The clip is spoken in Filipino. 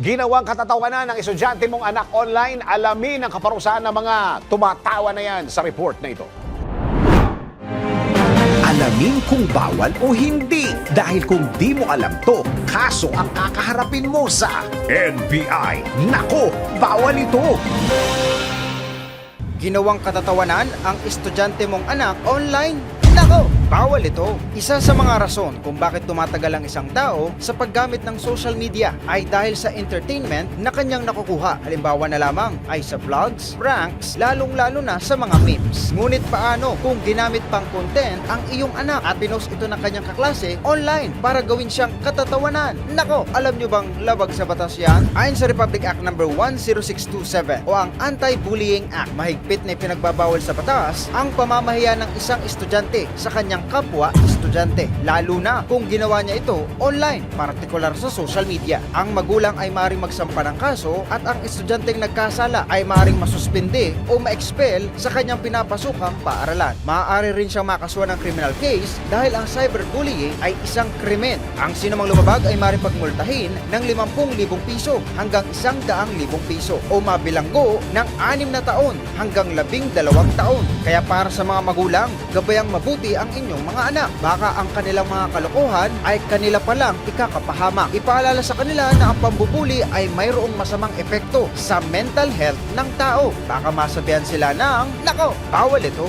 Ginawang katatawanan ng estudyante mong anak online, alamin ang kaparusahan ng mga tumatawa na yan sa report na ito. Alamin kung bawal o hindi. Dahil kung di mo alam to, kaso ang kakaharapin mo sa NBI. Nako, bawal ito! Ginawang katatawanan ang estudyante mong anak online? Nako, bawal ito. Isa sa mga rason kung bakit tumatagal ang isang tao sa paggamit ng social media ay dahil sa entertainment na kanyang nakukuha. Halimbawa na lamang ay sa vlogs, pranks, lalong-lalo na sa mga memes. Ngunit paano kung ginamit pang content ang iyong anak at pinost ito ng kanyang kaklase online para gawin siyang katatawanan? Nako, alam nyo bang labag sa batas yan? Ayon sa Republic Act No. 10627 o ang Anti-Bullying Act, mahigpit na ipinagbabawal sa batas ang pamamahiya ng isang estudyante sa kanyang kapwa estudyante, lalo na kung ginawa niya ito online, partikular sa social media. Ang magulang ay maaaring magsampa ng kaso at ang estudyanteng nagkasala ay maaaring masuspende o ma-expel sa kanyang pinapasukang paaralan. Maaari rin siyang makasuhan ng criminal case dahil ang cyberbullying ay isang krimen. Ang sinumang lumabag ay maaaring pagmultahin ng 50,000 piso hanggang 100,000 piso o mabilanggo ng 6 na taon hanggang 12 taon. Kaya para sa mga magulang, gabayang mabuti ang inyong mga anak. Baka ang kanilang mga kalokohan ay kanila palang ikakapahamak. Ipaalala sa kanila na ang pambubuli ay mayroong masamang epekto sa mental health ng tao. Baka masabihan sila ng, nako, bawal ito.